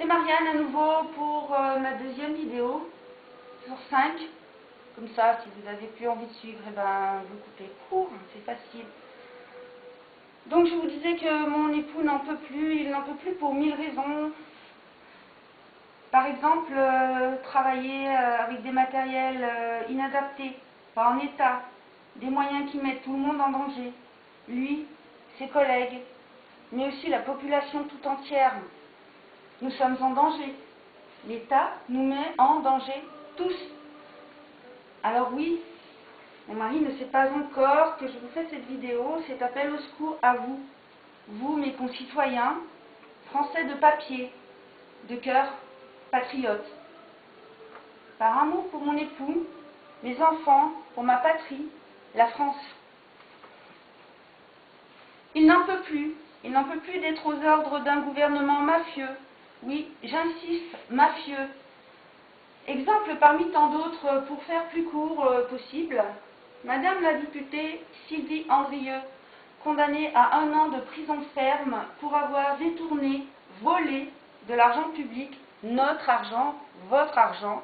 C'est Marianne à nouveau pour ma deuxième vidéo sur 5. Comme ça, si vous n'avez plus envie de suivre, eh ben, vous coupez court, c'est facile. Donc je vous disais que mon époux n'en peut plus, il n'en peut plus pour 1000 raisons. Par exemple, travailler avec des matériels inadaptés, pas en état, des moyens qui mettent tout le monde en danger, lui, ses collègues, mais aussi la population tout entière. Nous sommes en danger. L'État nous met en danger tous. Alors oui, mon mari ne sait pas encore que je vous fais cette vidéo, cet appel au secours à vous. Vous, mes concitoyens, Français de papier, de cœur, patriotes. Par amour pour mon époux, mes enfants, pour ma patrie, la France. Il n'en peut plus d'être aux ordres d'un gouvernement mafieux. Oui, j'insiste, mafieux. Exemple parmi tant d'autres, pour faire plus court possible, Madame la députée Sylvie Andrieux, condamnée à 1 an de prison ferme pour avoir détourné, volé de l'argent public, notre argent, votre argent,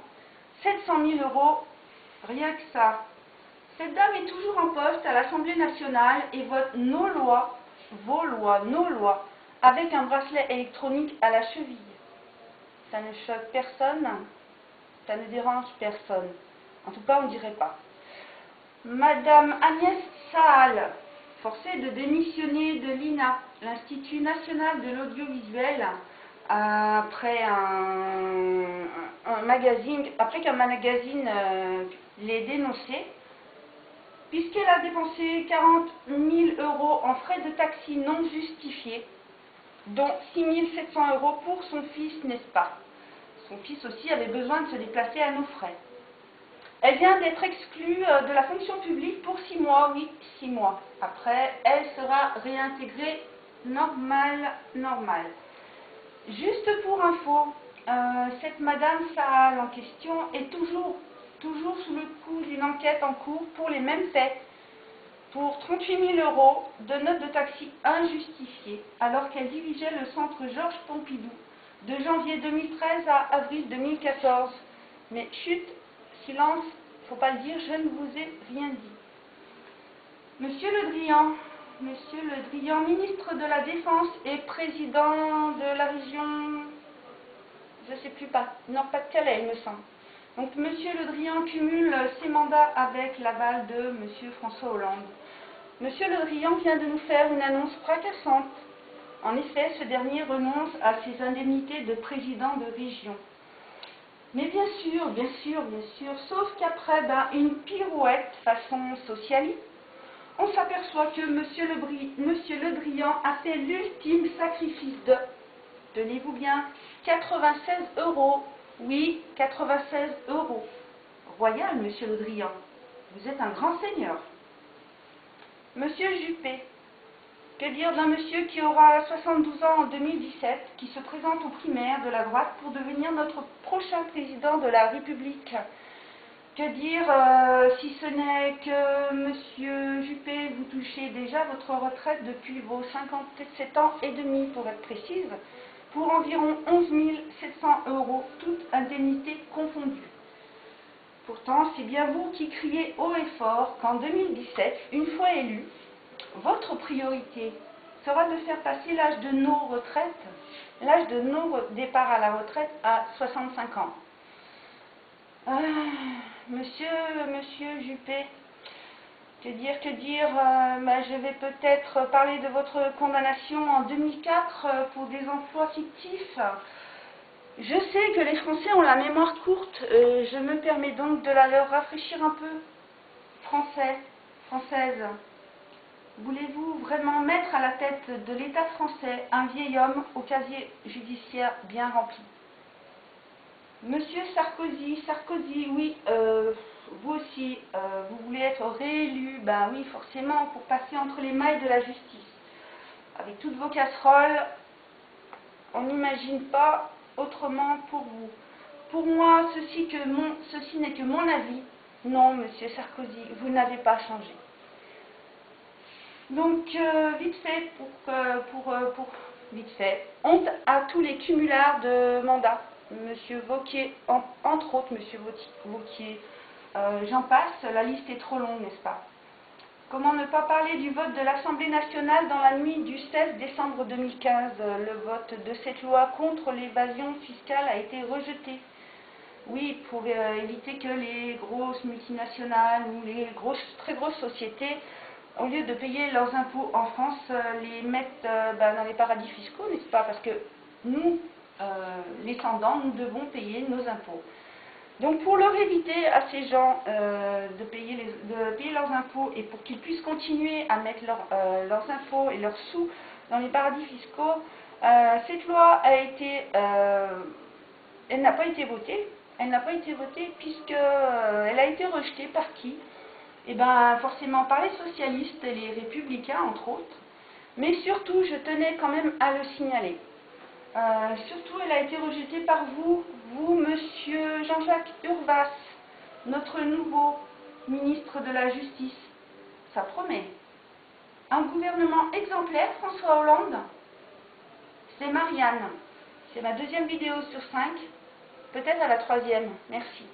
700 000 €, rien que ça. Cette dame est toujours en poste à l'Assemblée nationale et vote nos lois, vos lois, nos lois, avec un bracelet électronique à la cheville. Ça ne choque personne, ça ne dérange personne. En tout cas, on ne dirait pas. Madame Agnès Saal, forcée de démissionner de l'INA, l'Institut national de l'audiovisuel, après qu'un magazine l'ait dénoncé, puisqu'elle a dépensé 40 000 € en frais de taxi non justifiés, dont 6 700 € pour son fils, n'est-ce pas? Son fils aussi avait besoin de se déplacer à nos frais. Elle vient d'être exclue de la fonction publique pour 6 mois, oui, 6 mois. Après, elle sera réintégrée normal. Juste pour info, cette Madame Saal en question est toujours sous le coup d'une enquête en cours pour les mêmes faits, pour 38 000 € de notes de taxi injustifiées, alors qu'elle dirigeait le centre Georges Pompidou de janvier 2013 à avril 2014. Mais chut, silence, faut pas le dire, je ne vous ai rien dit. Monsieur Le Drian, ministre de la Défense et président de la région, je ne sais plus, Nord-Pas-de-Calais, il me semble. Donc Monsieur Le Drian cumule ses mandats avec l'aval de Monsieur François Hollande. Monsieur Le Drian vient de nous faire une annonce fracassante. En effet, ce dernier renonce à ses indemnités de président de région. Mais bien sûr, sauf qu'après une pirouette façon socialiste, on s'aperçoit que Monsieur Le Drian a fait l'ultime sacrifice de, tenez-vous bien, 96 €. Oui, 96 €. Royal, Monsieur Le Drian, vous êtes un grand seigneur. Monsieur Juppé, que dire d'un monsieur qui aura 72 ans en 2017, qui se présente aux primaires de la droite pour devenir notre prochain président de la République? Que dire si ce n'est que monsieur Juppé, vous touchez déjà votre retraite depuis vos 57 ans et demi, pour être précise, pour environ 11 700 €, toutes indemnités confondues. Pourtant, c'est bien vous qui criez haut et fort qu'en 2017, une fois élu, votre priorité sera de faire passer l'âge de nos retraites, l'âge de nos départs à la retraite à 65 ans. Monsieur Juppé, que dire, je vais peut-être parler de votre condamnation en 2004 pour des emplois fictifs. Je sais que les Français ont la mémoire courte, je me permets donc de la leur rafraîchir un peu. Française, voulez-vous vraiment mettre à la tête de l'État français un vieil homme au casier judiciaire bien rempli? Monsieur Sarkozy, oui, vous aussi, vous voulez être réélu, ben oui, forcément, pour passer entre les mailles de la justice. Avec toutes vos casseroles, on n'imagine pas autrement pour vous. Pour moi, ceci n'est que mon avis. Non, Monsieur Sarkozy, vous n'avez pas changé. Donc, vite fait, vite fait. Honte à tous les cumulards de mandats. Monsieur Wauquiez, entre autres, Monsieur Wauquiez, j'en passe, la liste est trop longue, n'est-ce pas? Comment ne pas parler du vote de l'Assemblée nationale dans la nuit du 16 décembre 2015? Le vote de cette loi contre l'évasion fiscale a été rejeté. Oui, pour éviter que les grosses multinationales ou les très grosses sociétés, au lieu de payer leurs impôts en France, les mettent dans les paradis fiscaux, n'est-ce pas? Parce que nous, les descendants, nous devons payer nos impôts. Donc pour leur éviter à ces gens de payer leurs impôts et pour qu'ils puissent continuer à mettre leurs impôts et leurs sous dans les paradis fiscaux, cette loi elle n'a pas été votée. Elle n'a pas été votée puisqu'elle a été rejetée par qui? Eh bien forcément par les socialistes et les républicains entre autres. Mais surtout, je tenais quand même à le signaler. Surtout, elle a été rejetée par vous, monsieur Jean-Jacques Urvoas, notre nouveau ministre de la Justice. Ça promet. Un gouvernement exemplaire, François Hollande. C'est Marianne. C'est ma 2e vidéo sur 5, peut-être à la 3e. Merci.